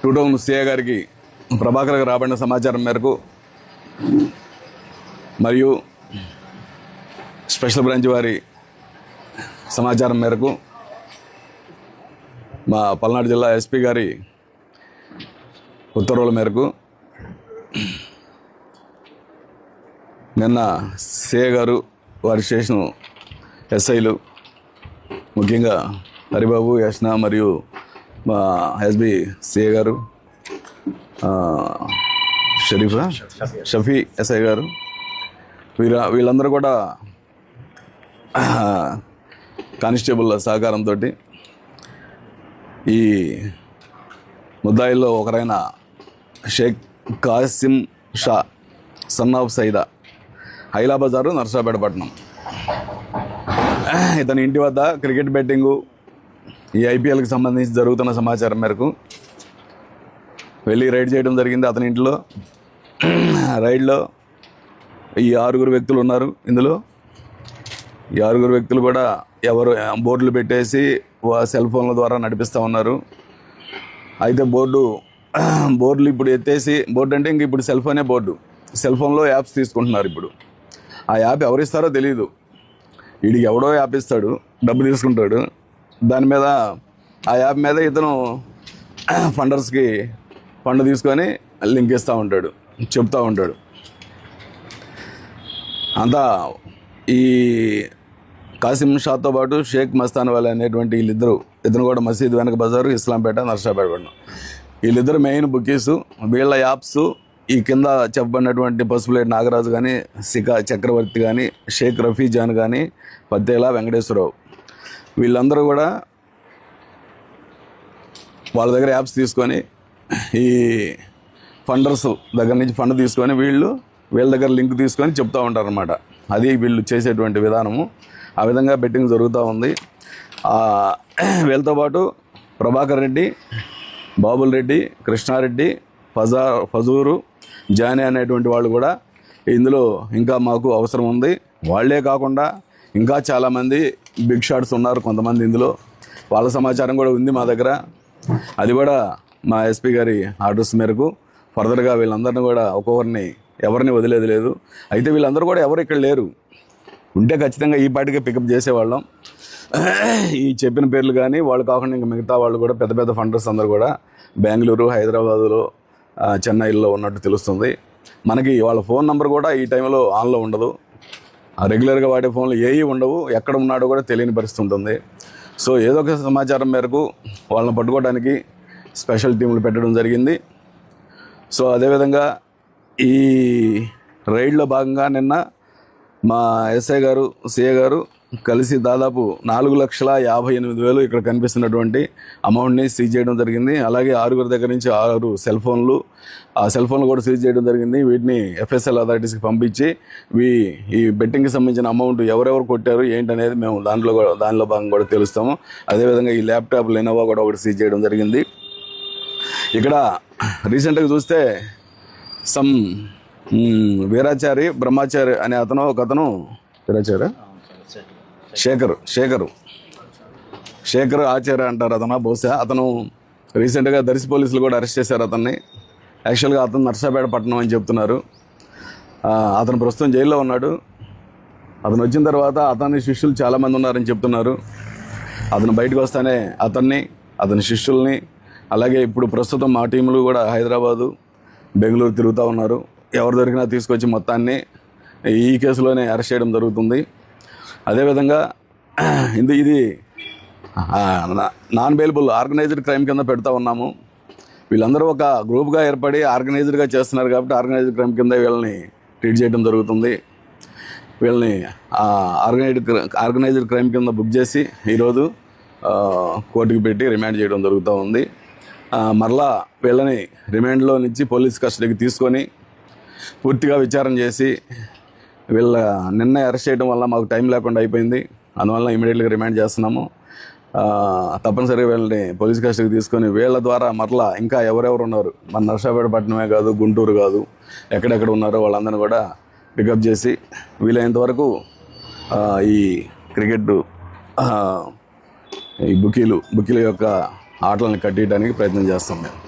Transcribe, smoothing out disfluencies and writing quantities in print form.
Two town CA గారికి ప్రభాకర్కి రాబడిన సమాచారం మేరకు మరియు స్పెషల్ బ్రాంచ్ వారి సమాచారం మేరకు మా పల్నాడు జిల్లా ఎస్పీ గారి ఉత్తర్వుల మేరకు నిన్న సిఏ గారు వారి స్టేషన్ ఎస్ఐలు ముఖ్యంగా హరిబాబు యష్ణ మరియు మా ఎస్బి సిఏ గారు షఫీ ఎస్ఐ గారు వీళ్ళందరూ కూడా కానిస్టేబుల్ సహకారంతో ఈ ముద్దాయిల్లో ఒకరైన షేక్ కాసిం షా సన్ ఆఫ్ సైదా హైలా బజారు నర్సాపేట పట్టణం ఇతని ఇంటి వద్ద క్రికెట్ బెట్టింగు ఈ ఐపీఎల్కి సంబంధించి జరుగుతున్న సమాచారం మేరకు వెళ్ళి రైడ్ చేయడం జరిగింది. అతని ఇంట్లో రైడ్లో ఈ 6 వ్యక్తులు ఉన్నారు. ఇందులో ఈ 6 వ్యక్తులు కూడా ఎవరు బోర్డులు పెట్టేసి సెల్ ఫోన్ల ద్వారా నడిపిస్తూ ఉన్నారు. అయితే బోర్డులు ఇప్పుడు ఎత్తేసి బోర్డు అంటే ఇంక ఇప్పుడు సెల్ ఫోనే బోర్డు, సెల్ ఫోన్లో యాప్స్ తీసుకుంటున్నారు. ఇప్పుడు ఆ యాప్ ఎవరిస్తారో తెలియదు. వీడికి ఎవడో యాప్ ఇస్తాడు, డబ్బు తీసుకుంటాడు. దాని మీద ఆ యాప్ మీద ఇతను ఫండర్స్కి ఫండ్ తీసుకొని లింక్ ఇస్తూ ఉంటాడు, చెప్తూ ఉంటాడు. అంతా ఈ కాసిం షాతో పాటు షేక్ మస్తాన్ వాలీ అనేటువంటి వీళ్ళిద్దరు, ఇతను కూడా మసీద్ వెనక బజారు, ఇస్లాంపేట, నర్సాపేట పడినాం. వీళ్ళిద్దరు మెయిన్ బుకీస్. వీళ్ళ యాప్స్ ఈ కింద చెప్పబడినటువంటి పసుపులేటి నాగరాజు కానీ, సికా చక్రవర్తి కానీ, షేక్ రఫీజాన్ కానీ, పత్తేలా వెంకటేశ్వరరావు, వీళ్ళందరూ కూడా వాళ్ళ దగ్గర యాప్స్ తీసుకొని ఈ ఫండర్స్ దగ్గర నుంచి ఫండ్ తీసుకొని వీళ్ళ దగ్గర లింక్ తీసుకొని చెప్తూ ఉంటారు అన్నమాట. అది వీళ్ళు చేసేటువంటి విధానము. ఆ విధంగా బెట్టింగ్ జరుగుతూ ఉంది. వీళ్ళతో పాటు ప్రభాకర్ రెడ్డి, బాబుల్ రెడ్డి, కృష్ణారెడ్డి, ఫజూరు, జానీ అనేటువంటి వాళ్ళు కూడా ఇందులో ఇంకా మాకు అవసరం ఉంది. వాళ్లే కాకుండా ఇంకా చాలామంది బిగ్ షాట్స్ ఉన్నారు కొంతమంది ఇందులో. వాళ్ళ సమాచారం కూడా ఉంది మా దగ్గర. అది కూడా మా ఎస్పీ గారి ఆర్డర్స్ మేరకు ఫర్దర్గా వీళ్ళందరినీ కూడా ఒక్కొక్కరిని ఎవరిని వదిలేది లేదు. అయితే వీళ్ళందరూ కూడా ఎవరు ఇక్కడ లేరు. ఉంటే ఖచ్చితంగా ఈ పాటికే పికప్ చేసేవాళ్ళం. ఈ చెప్పిన పేర్లు కానీ వాళ్ళు కాకుండా ఇంకా మిగతా వాళ్ళు కూడా పెద్ద పెద్ద ఫండర్స్ అందరూ కూడా బెంగళూరు, హైదరాబాదులో, చెన్నైలో ఉన్నట్టు తెలుస్తుంది. మనకి వాళ్ళ ఫోన్ నెంబర్ కూడా ఈ టైంలో ఆన్లో ఉండదు. రెగ్యులర్గా వాడే ఫోన్లు ఏవి ఉండవు. ఎక్కడ ఉన్నాడో కూడా తెలియని పరిస్థితి ఉంటుంది. సో ఏదో ఒక సమాచారం మేరకు వాళ్ళని పట్టుకోవడానికి స్పెషల్ టీములు పెట్టడం జరిగింది. సో అదేవిధంగా ఈ రైడ్లో భాగంగా నిన్న మా ఎస్ఐ గారు, సిఏ గారు కలిసి దాదాపు 4,58,000 ఇక్కడ కనిపిస్తున్నటువంటి అమౌంట్ని సీజ్ చేయడం జరిగింది. అలాగే 6 దగ్గర నుంచి 6 సెల్ ఫోన్లు, ఆ సెల్ ఫోన్లు కూడా సీజ్ చేయడం జరిగింది. వీటిని FSL అథారిటీస్కి పంపించి ఈ బెట్టింగ్కి సంబంధించిన అమౌంట్ ఎవరెవరు కొట్టారు ఏంటనేది మేము దానిలో భాగంగా కూడా తెలుస్తాము. అదేవిధంగా ఈ ల్యాప్టాప్ లెనోవో కూడా ఒకటి సీజ్ చేయడం జరిగింది. ఇక్కడ రీసెంట్గా చూస్తే వీరాచారి బ్రహ్మాచారి అనే ఒకతను వీరాచారి శేఖర్ ఆచార్య అంటారు అతను. బహుశా అతను రీసెంట్గా దర్శి పోలీసులు కూడా అరెస్ట్ చేశారు అతన్ని. యాక్చువల్గా అతను నర్సాపేట పట్టణం అని చెప్తున్నారు. అతను ప్రస్తుతం జైల్లో ఉన్నాడు. అతను వచ్చిన తర్వాత అతని శిష్యులు చాలామంది ఉన్నారని చెప్తున్నారు. అతను బయటకు వస్తానే అతని శిష్యుల్ని, అలాగే ఇప్పుడు ప్రస్తుతం మా టీములు కూడా హైదరాబాదు, బెంగళూరు తిరుగుతూ ఉన్నారు. ఎవరు దొరికినా తీసుకొచ్చి మొత్తాన్ని ఈ కేసులోనే అరెస్ట్ చేయడం జరుగుతుంది. అదేవిధంగా ఇది నాన్ బెయిలబుల్ ఆర్గనైజ్డ్ క్రైమ్ కింద పెడతా ఉన్నాము. వీళ్ళందరూ ఒక గ్రూప్గా ఏర్పడి ఆర్గనైజ్డ్గా చేస్తున్నారు కాబట్టి ఆర్గనైజ్డ్ క్రైమ్ కింద వీళ్ళని ట్రీట్ చేయడం జరుగుతుంది. వీళ్ళని ఆర్గనైజ్డ్ క్రైమ్ కింద బుక్ చేసి ఈరోజు కోర్టుకు పెట్టి రిమాండ్ చేయడం జరుగుతూ ఉంది. మరలా వీళ్ళని రిమాండ్లో నుంచి పోలీస్ కస్టడీకి తీసుకొని పూర్తిగా విచారణ చేసి వీళ్ళ నిన్న అరెస్ట్ చేయడం వల్ల మాకు టైం లేకుండా అయిపోయింది. అందువల్ల ఇమీడియట్గా రిమాండ్ చేస్తున్నాము. తప్పనిసరిగా వీళ్ళని పోలీస్ కస్టడీకి తీసుకొని వీళ్ళ ద్వారా మరలా ఇంకా ఎవరెవరు ఉన్నారు, మన నర్సాపేట పట్టణమే కాదు, గుంటూరు కాదు, ఎక్కడెక్కడ ఉన్నారో వాళ్ళందరినీ కూడా పికప్ చేసి వీలైనంత వరకు ఈ క్రికెట్ ఈ బుకీల యొక్క ఆటలను కట్టేయడానికి ప్రయత్నం చేస్తాం మేము.